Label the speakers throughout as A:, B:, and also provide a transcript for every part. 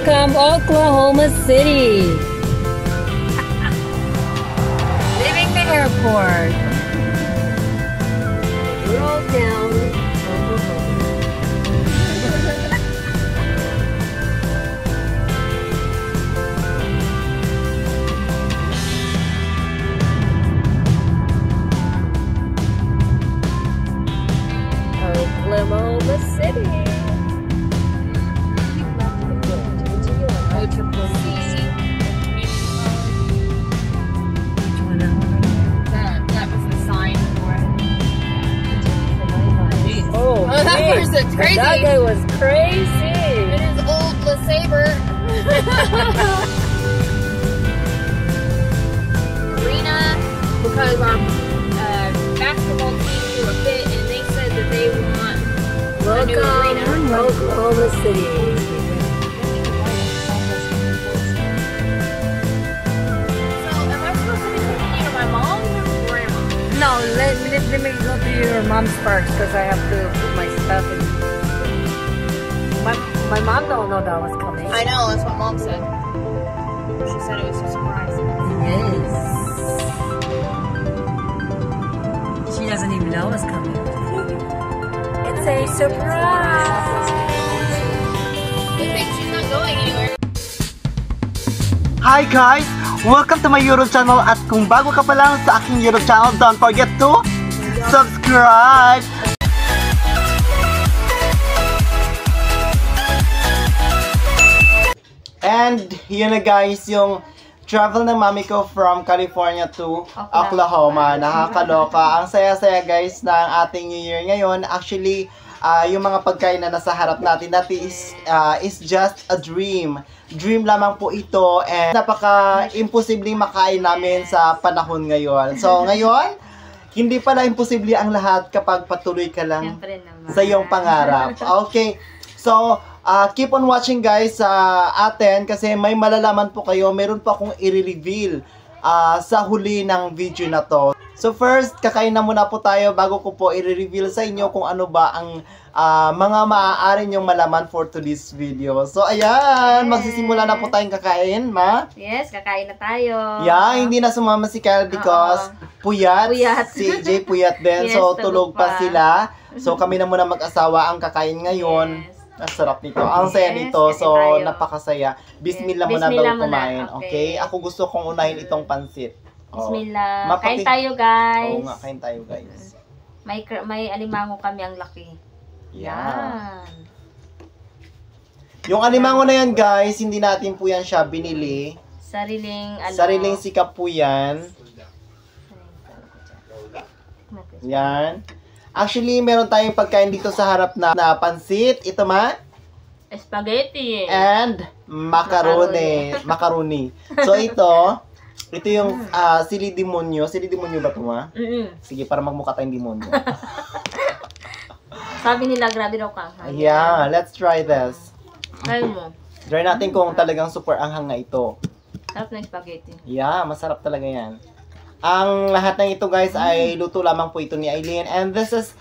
A: Welcome, Oklahoma City. Leaving the airport. Roll down. Oklahoma City. Oh,
B: that person's crazy.
A: That guy was crazy.
B: It is old LeSabre. Arena, because our basketball team threw a fit and they said that they want a new arena.
A: Welcome, Oklahoma City.
B: So, am I supposed to be cooking you to my mom or grandma?
A: No, let me go to your mom's first because I have to put my stuff in. My mom don't know that was coming.
B: I know, that's what mom said. She said it was a surprise.
A: Yes. She doesn't even know it's coming. It's a surprise.
B: Good thing she's not going anywhere.
C: Hi guys! Welcome to my YouTube channel at kung bago ka pa lang sa aking YouTube channel, don't forget to subscribe! And yun na guys, yung travel ng mami ko from California to Oklahoma. Nakakaloka. Ang saya-saya guys ng ating New Year ngayon. Actually, yung mga pagkain na nasa harap natin, that is just a dream. Dream lamang po ito and napaka-imposibleng makain namin sa panahon ngayon. So ngayon, hindi pala imposible ang lahat kapag patuloy ka lang sa iyong pangarap. Okay, so keep on watching guys sa atin kasi may malalaman po kayo. Meron po akong i-reveal sa huli ng video na to. So first, kakain na muna po tayo bago ko po i-reveal sa inyo kung ano ba ang mga maaari nyong malaman for today's video. So ayan, magsisimula na po tayong kakain, ma?
B: Yes, kakain na tayo.
C: Yeah, hindi na sumama si Kyle because puyat. Si AJ puyat din.
B: Yes,
C: so tulog pa sila.
B: Mm-hmm.
C: So kami na muna mag-asawa ang kakain ngayon.
B: Yes.
C: Ang sarap nito. Ang saya nito. So
B: tayo.
C: napakasaya. Bismillah muna
B: Bismillah
C: bago kumain.
B: muna.
C: Okay? Ako gusto kong unahin itong pansit.
B: Bismillah. Kain tayo, guys.
C: Oo nga, kain tayo, guys.
B: May alimango kami ang laki. Yan.
C: Yung alimango na yan, guys, hindi natin po yan siya binili. Sariling sikap po yan. Yan. Actually, meron tayong pagkain dito sa harap na pansit. Ito ma?
B: Spaghetti.
C: And macaroni. So ito yung sili demonyo. Sili demonyo ba ito ma? Sige, para magmukha tayong demonyo.
B: Sabi nila, grabe daw ka.
C: Yeah, let's try this.
B: Try mo.
C: Try natin kung talagang super anghang nga ito.
B: Sarap ng spaghetti.
C: Yeah, masarap talaga yan. Ang lahat ng ito guys ay luto lamang po ito ni Aileen. And this is,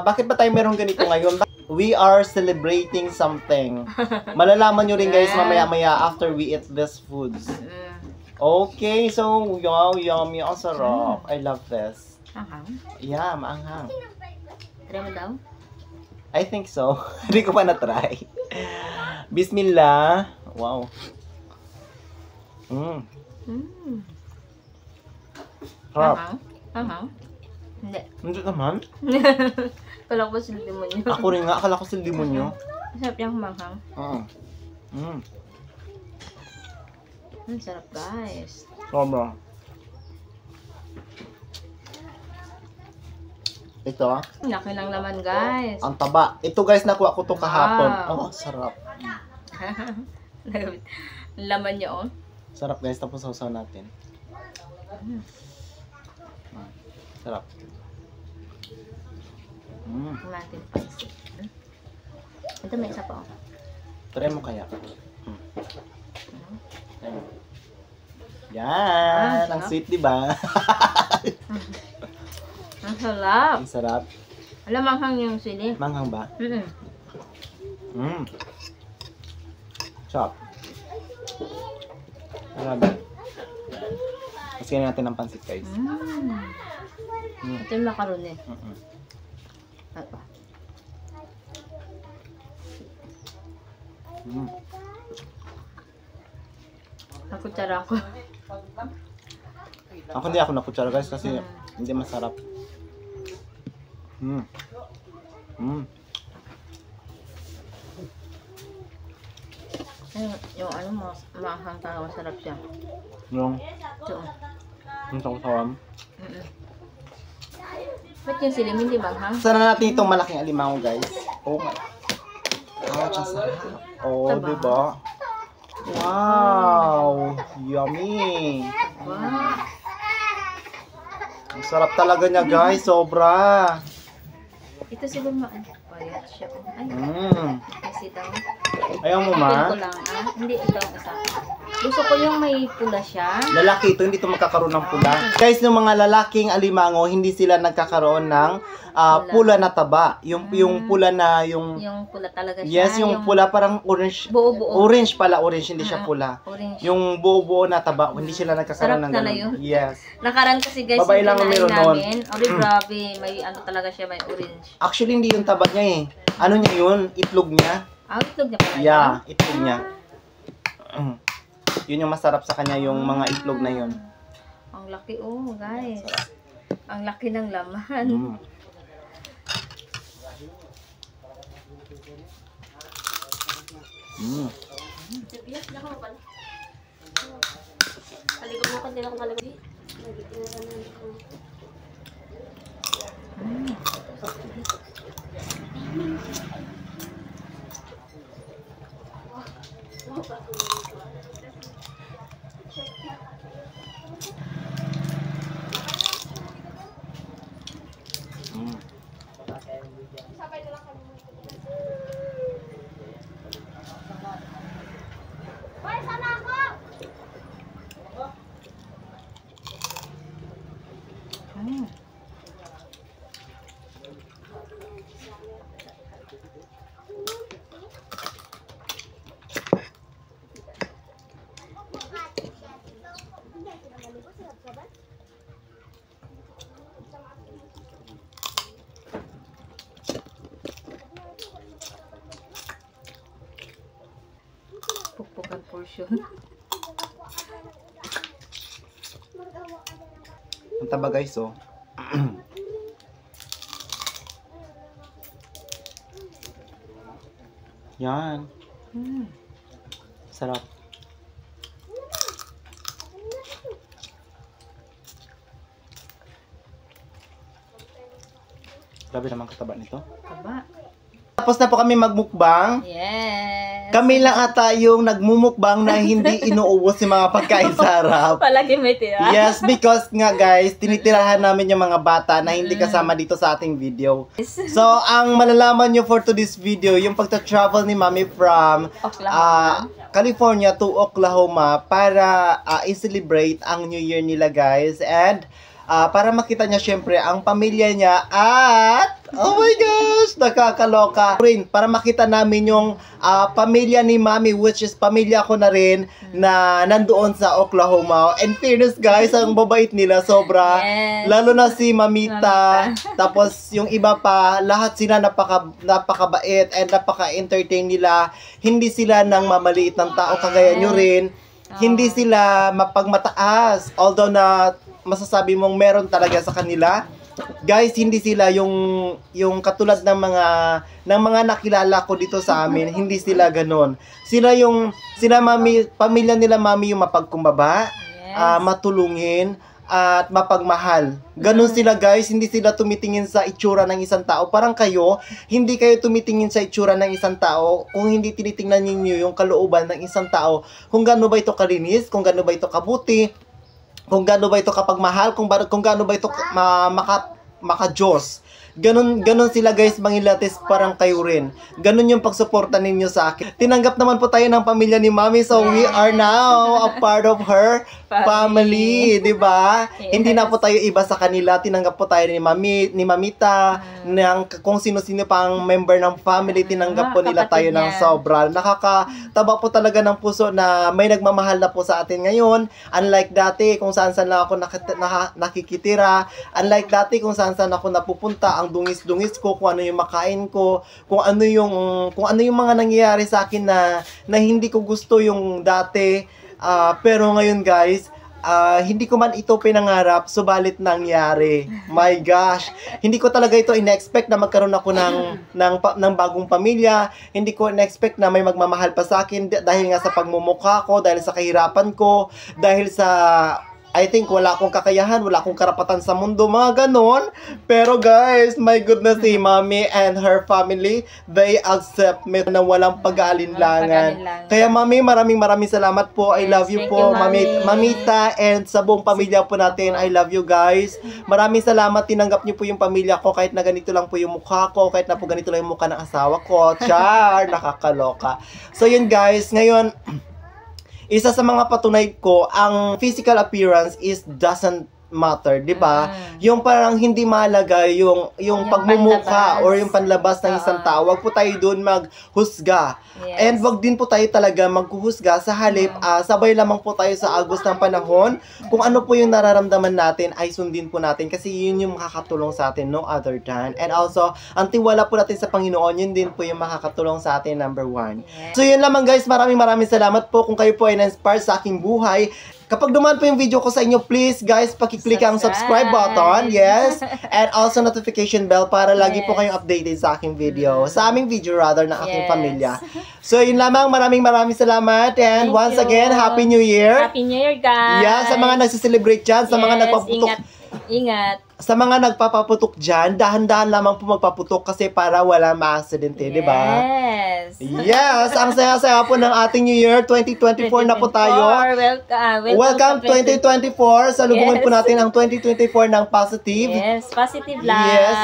C: bakit ba tayo meron ganito ngayon? We are celebrating something. Malalaman nyo rin guys mamaya-maya after we eat these foods. Okay, so wow, yummy. Ang sarap. I love this. Yeah, maanghang.
B: Try mo daw?
C: I think so. Hindi ko pa na-try. Bismillah. Wow. Sarap.
B: Hindi.
C: Hindi naman.
B: Kala ko sila demonyo.
C: Ako rin nga. Akala ko sila demonyo.
B: Sarap yung manghang. Sarap guys.
C: Sobra. Ito
B: Laki lang naman guys.
C: ang taba. Ito guys, nakuha ko to kahapon. Oh, sarap.
B: Laman niya oh.
C: Sarap guys, tapos sausaw natin. Sarap.
B: Natin pansit. Ito may isa pa oh.
C: Try mo kaya. Yan, ang sweet, di ba?
B: Ang sarap.
C: Ang sarap.
B: Alam, manghang yung sili.
C: Manghang ba? Sarap. Grabe. Kasi natin ng pansit, guys.
A: Ito yung macaroni. Apa? Nakutsara ako.
C: Ako hindi ako nakutsara, guys, kasi hindi masarap.
A: Yung ano mo, maanghang talaga, masarap siya.
C: Yung sawam.
A: Ba't yung silim hindi maanghang?
C: Sana natin itong malaking alimango, guys. Oh my. Ouch, ang sarap. Oh,
A: Taba.
C: diba? Wow! Yummy!
A: Wow!
C: Ang sarap talaga niya, guys. Sobra.
A: Ito siguro payat siya. Ay, kasi daw.
C: Ayaw mo,
A: Ito
C: ma?
A: ko lang, Hindi, ito ang isa. Gusto ko yung may pula siya.
C: Lalaki ito, hindi ito magkakaroon ng pula. Guys, yung mga lalaking alimango, hindi sila nagkakaroon ng pula na taba. Yung pula na yung...
A: Yung pula talaga siya.
C: Yes, yung pula parang orange.
A: Buo-buo.
C: Orange pala, orange, hindi siya pula.
A: Orange.
C: Yung buo-buo na taba, hindi sila nagkakaroon
A: Sarap
C: ng
A: na
C: ganun.
A: yun.
C: Yes.
A: Nakaraan kasi guys,
C: Babae lang ang
A: kinain
C: meron nun.
A: namin. Grabe, may ano talaga siya, may orange.
C: Actually, hindi yung taba niya eh. Ano niya yun? Itlog niya.
A: Itlog niya pala yun?
C: Yeah, itlog niya. Yun yung masarap sa kanya, yung mga itlog na yun.
A: Ang laki guys. Ang laki ng laman.
B: Kaligo mo kasi ako kaligo.
A: Pukpukan portion.
C: Ang taba guys, oh. Yan. Sarap. Grabe naman kataba nito.
A: Taba.
C: Tapos na po kami magmukbang.
A: Yes.
C: Kami lang ata yung nagmumukbang na hindi inuubos yung mga pagkain sa harap.
A: Palagi may tira.
C: Yes, because nga guys, tinitirahan namin yung mga bata na hindi kasama dito sa ating video. So, ang malalaman nyo for today's video, yung pagta-travel ni Mami from California to Oklahoma para i-celebrate ang New Year nila guys. And para makita niya syempre ang pamilya niya at oh my gosh, nakakaloka rin para makita namin yung pamilya ni Mami, which is pamilya ko na rin na nandoon sa Oklahoma. And fairness guys, ang babait nila sobra.
A: Yes.
C: Lalo na si Mamita. Tapos yung iba pa, lahat sila napakabait and napaka-entertain nila. Hindi sila nang mamaliit ng tao kagaya nyo rin. Hindi sila mapagmataas. Although na masasabi mong meron talaga sa kanila. Guys, hindi sila yung katulad ng mga nakilala ko dito sa amin, hindi sila ganoon. Sila Mami, pamilya nila Mami yung mapagkumbaba, matulungin at mapagmahal. Ganon sila guys, hindi sila tumitingin sa itsura ng isang tao. Parang kayo, hindi kayo tumitingin sa itsura ng isang tao kung hindi tinitingnan niyo yung kalooban ng isang tao. Kung gaano ba ito kalinis, kung gaano ba ito kabuti, kung gaano ba ito kapagmahal, kung gaano ba ito maka-Diyos. Ganon sila guys, mangilatis parang kayo rin. Ganon yung pagsuporta ninyo sa akin. Tinanggap naman po tayo ng pamilya ni Mami, so we are now a part of her family, di ba?
B: Yes.
C: Hindi na po tayo iba sa kanila. Tinanggap po tayo ni Mamita, ng kung sino-sino pang member ng family, tinanggap po nila tayo ng sobra. Nakakataba po talaga ng puso na may nagmamahal na po sa atin ngayon. Unlike dati, kung saan-saan lang ako nakikitira. Unlike dati, kung saan-saan ako napupunta, ang dungis-dungis ko, kung ano yung makain ko, kung ano yung mga nangyayari sa akin na hindi ko gusto yung dati. Pero ngayon guys, hindi ko man ito pinangarap, subalit nangyari. My gosh, hindi ko talaga ito in-expect na magkaroon ako ng bagong pamilya. Hindi ko in-expect na may magmamahal pa sa akin dahil nga sa pagmumukha ko, dahil sa kahirapan ko, dahil sa I think wala akong kakayahan, wala akong karapatan sa mundo, mga ganon. Pero guys, my goodness, si Mami and her family, they accept me na walang pag-aalinlangan. Kaya Mami, maraming salamat po. I love you po, Mamita, and sa buong pamilya po natin, I love you guys. Maraming salamat, tinanggap niyo po yung pamilya ko, kahit na ganito lang po yung mukha ko, kahit na po ganito lang yung mukha ng asawa ko. Char, nakakaloka. So yun guys, ngayon, isa sa mga patunay ko, ang physical appearance doesn't matter, di ba? Yung parang hindi mahalaga yung pagmumukha or yung panlabas ng isang tao. Wag po tayo doon maghusga. Yes. And wag din po tayo talaga maghuhusga sa halip. Sabay lamang po tayo sa agos ng panahon. Kung ano po yung nararamdaman natin ay sundin po natin kasi yun yung makakatulong sa atin, no other than. And also, ang tiwala po natin sa Panginoon, yun din po yung makakatulong sa atin, number 1. Yes. So yun lamang guys, maraming salamat po kung kayo po ay na-inspire sa aking buhay. Kapag dumaan po yung video ko sa inyo, please guys, pakiclick ang subscribe button, yes, and also notification bell para lagi po kayong updated sa aking video, sa aming video rather, ng aking pamilya. So yun lamang, maraming salamat, and once again, Happy New Year!
B: Happy New Year guys!
C: Yeah, sa mga nagsiselebrate dyan, sa mga nagpaputok.
B: Ingat.
C: Sa mga nagpapaputok dyan, dahan-dahan lamang po magpaputok kasi para wala ma-aksidente, di ba?
B: Yes!
C: Yes! Ang saya-saya po ng ating New Year, 2024 na po tayo. Welcome 2024! Salubungin po natin ang 2024 ng positive.
B: Yes, positive lang.
C: Yes.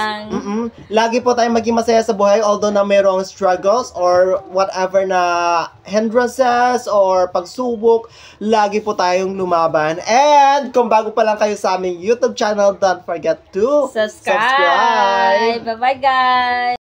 C: Lagi po tayong maging masaya sa buhay, although na mayroong struggles or whatever na hindrances or pagsubok, lagi po tayong lumaban. And kung bago pa lang kayo sa aming YouTube channel, don't forget to subscribe.
B: Bye-bye guys!